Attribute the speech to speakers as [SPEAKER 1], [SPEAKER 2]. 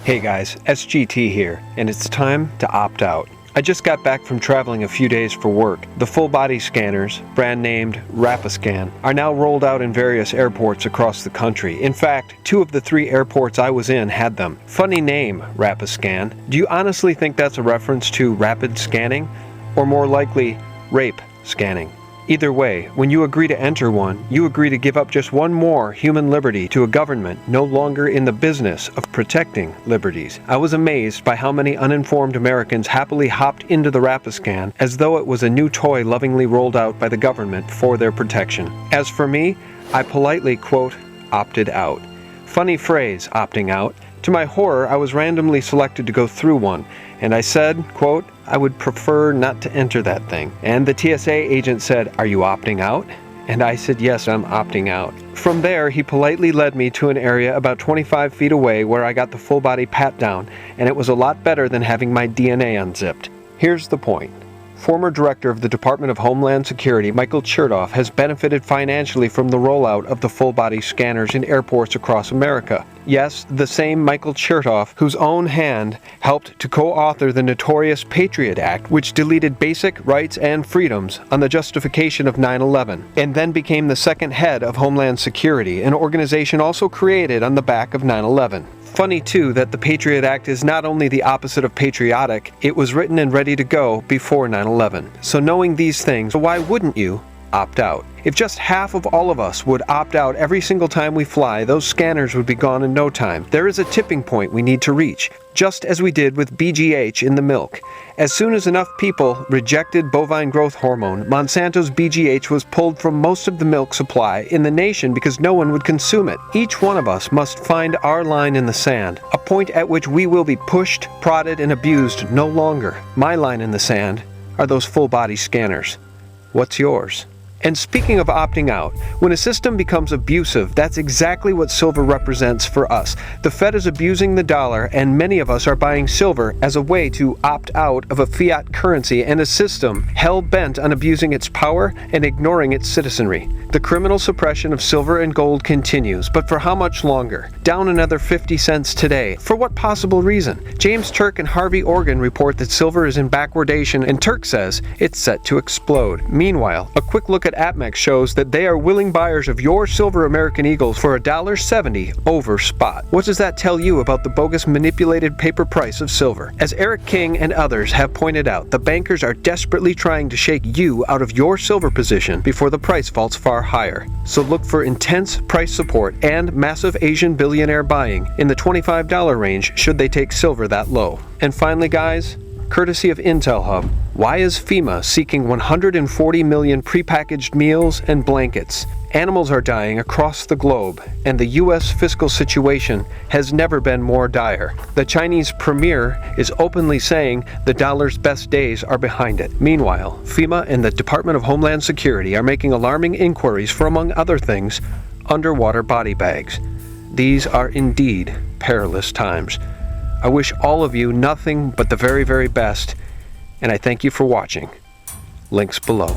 [SPEAKER 1] Hey guys, SGT here, and it's time to opt out. I just got back from traveling a few days for work. The full-body scanners, brand named Rapiscan, are now rolled out in various airports across the country. In fact, 2 of the 3 airports I was in had them. Funny name, Rapiscan. Do you honestly think that's a reference to rapid scanning? Or more likely, rape scanning? Either way, when you agree to enter one, you agree to give up just one more human liberty to a government no longer in the business of protecting liberties. I was amazed by how many uninformed Americans happily hopped into the Rapiscan as though it was a new toy lovingly rolled out by the government for their protection. As for me, I politely, quote, opted out. Funny phrase, opting out. To my horror, I was randomly selected to go through one, and I said, quote, I would prefer not to enter that thing. And the TSA agent said, are you opting out? And I said, yes, I'm opting out. From there, he politely led me to an area about 25 feet away where I got the full-body pat-down, and it was a lot better than having my DNA unzipped. Here's the point. Former Director of the Department of Homeland Security, Michael Chertoff, has benefited financially from the rollout of the full-body scanners in airports across America. Yes, the same Michael Chertoff, whose own hand helped to co-author the notorious Patriot Act, which deleted basic rights and freedoms on the justification of 9/11, and then became the second head of Homeland Security, an organization also created on the back of 9/11. Funny, too, that the Patriot Act is not only the opposite of patriotic, it was written and ready to go before 9/11. So knowing these things, why wouldn't you opt out? If just half of all of us would opt out every single time we fly, those scanners would be gone in no time. There is a tipping point we need to reach, just as we did with BGH in the milk. As soon as enough people rejected bovine growth hormone, Monsanto's BGH was pulled from most of the milk supply in the nation because no one would consume it. Each one of us must find our line in the sand, a point at which we will be pushed, prodded, and abused no longer. My line in the sand are those full-body scanners. What's yours? And speaking of opting out, when a system becomes abusive, that's exactly what silver represents for us. The Fed is abusing the dollar, and many of us are buying silver as a way to opt out of a fiat currency and a system hell-bent on abusing its power and ignoring its citizenry. The criminal suppression of silver and gold continues, but for how much longer? Down another 50 cents today. For what possible reason? James Turk and Harvey Organ report that silver is in backwardation, and Turk says it's set to explode. Meanwhile, a quick look at APMEX shows that they are willing buyers of your silver American Eagles for $1.70 over spot. What does that tell you about the bogus manipulated paper price of silver? As Eric King and others have pointed out, the bankers are desperately trying to shake you out of your silver position before the price falls far higher. So look for intense price support and massive Asian billionaire buying in the $25 range should they take silver that low. And finally, guys, courtesy of Intel Hub, why is FEMA seeking 140 million prepackaged meals and blankets? Animals are dying across the globe, and the U.S. fiscal situation has never been more dire. The Chinese premier is openly saying the dollar's best days are behind it. Meanwhile, FEMA and the Department of Homeland Security are making alarming inquiries for, among other things, underwater body bags. These are indeed perilous times. I wish all of you nothing but the very, very best, and I thank you for watching. Links below.